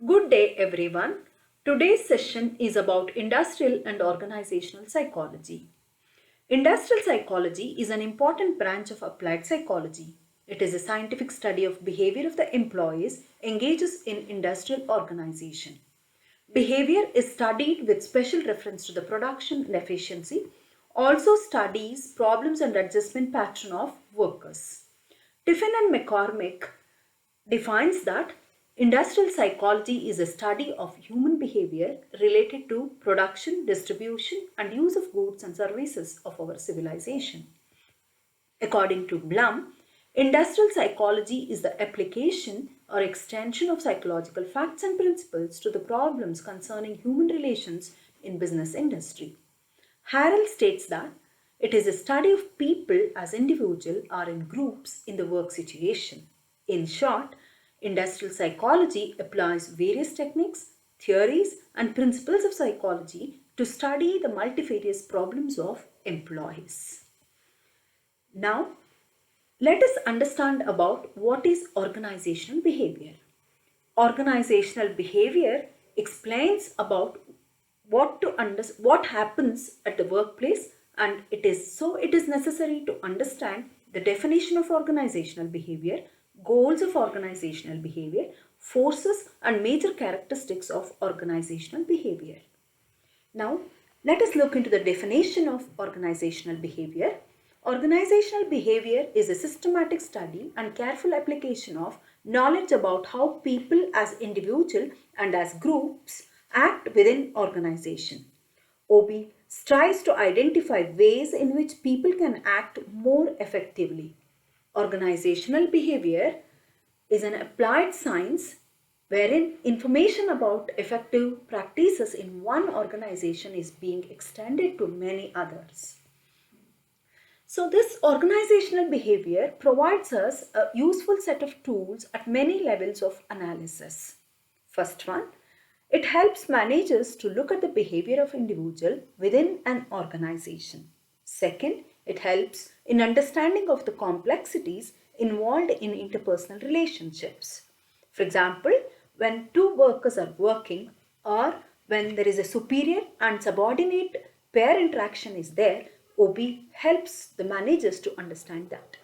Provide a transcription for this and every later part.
Good day, everyone. Today's session is about industrial and organizational psychology. Industrial psychology is an important branch of applied psychology. It is a scientific study of behavior of the employees engages in industrial organization. Behavior is studied with special reference to the production and efficiency, also studies problems and adjustment pattern of workers. Tiffin and McCormick defines that industrial psychology is a study of human behavior related to production, distribution, and use of goods and services of our civilization. According to Blum, industrial psychology is the application or extension of psychological facts and principles to the problems concerning human relations in business industry. Harrell states that it is a study of people as individuals or in groups in the work situation. In short, industrial psychology applies various techniques, theories, and principles of psychology to study the multifarious problems of employees. Now, let us understand about what is organizational behavior. Organizational behavior explains about what happens at the workplace, and it is necessary to understand the definition of organizational behavior, goals of organizational behavior, forces and major characteristics of organizational behavior. Now, let us look into the definition of organizational behavior. Organizational behavior is a systematic study and careful application of knowledge about how people as individuals and as groups act within organization. OB strives to identify ways in which people can act more effectively. Organizational behavior is an applied science wherein information about effective practices in one organization is being extended to many others. So this organizational behavior provides us a useful set of tools at many levels of analysis. First one, it helps managers to look at the behavior of individual within an organization. Second, it helps in understanding of the complexities involved in interpersonal relationships. For example, when two workers are working or when there is a superior and subordinate pair interaction is there, OB helps the managers to understand that.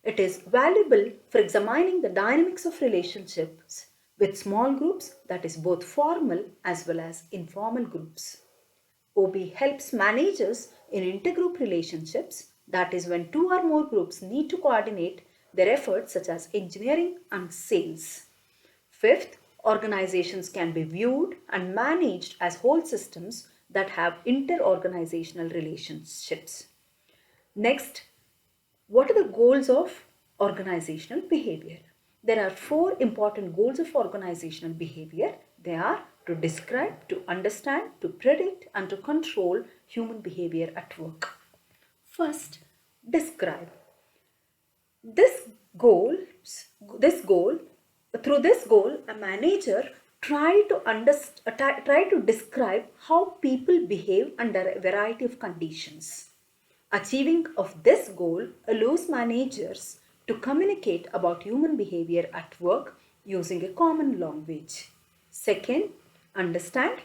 It is valuable for examining the dynamics of relationships with small groups, that is both formal as well as informal groups. OB helps managers in intergroup relationships, that is when two or more groups need to coordinate their efforts such as engineering and sales. Fifth, organizations can be viewed and managed as whole systems that have inter-organizational relationships. Next, what are the goals of organizational behavior? There are four important goals of organizational behavior. They are to describe, to understand, to predict, and to control human behavior at work. First, describe. Through this goal, a manager try to describe how people behave under a variety of conditions. Achieving of this goal allows managers to communicate about human behavior at work using a common language. Second, understand.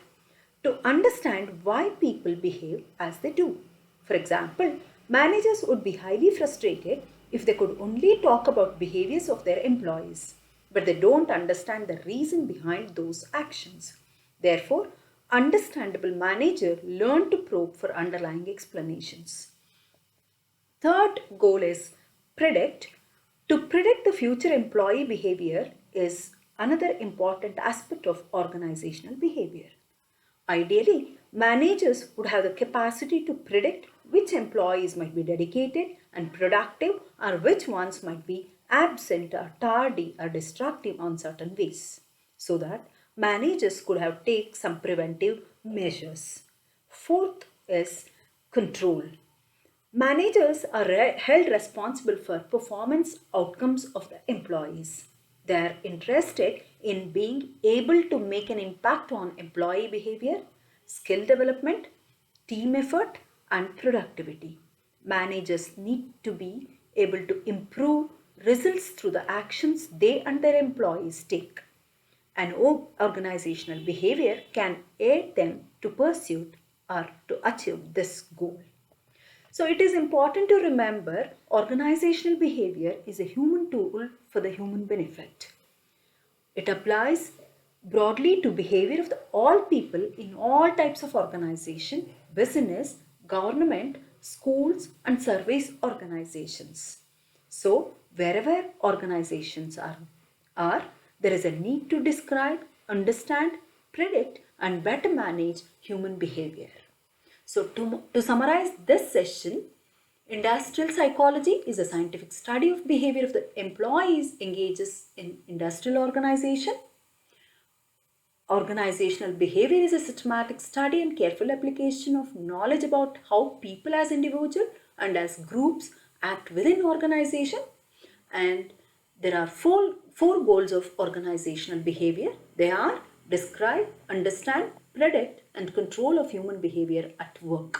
To understand why people behave as they do. For example, managers would be highly frustrated if they could only talk about behaviors of their employees, but they don't understand the reason behind those actions. Therefore, understandable managers learn to probe for underlying explanations. Third goal is predict. To predict the future employee behavior is another important aspect of organizational behavior. Ideally, managers would have the capacity to predict which employees might be dedicated and productive or which ones might be absent or tardy or destructive on certain ways, so that managers could have take some preventive measures. Fourth is control. Managers are held responsible for performance outcomes of the employees. They are interested in being able to make an impact on employee behavior, skill development, team effort, and productivity. Managers need to be able to improve results through the actions they and their employees take. and organizational behavior can aid them to pursue or to achieve this goal. So it is important to remember organizational behavior is a human tool for the human benefit. It applies broadly to behavior of all people in all types of organization, business, government, schools and service organizations. So wherever organizations are, there is a need to describe, understand, predict and better manage human behavior. So to summarize this session, industrial psychology is a scientific study of behavior of the employees engages in industrial organization. Organizational behavior is a systematic study and careful application of knowledge about how people as individuals and as groups act within organization. And there are four goals of organizational behavior. They are describe, understand, predict and control of human behavior at work.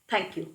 Thank you.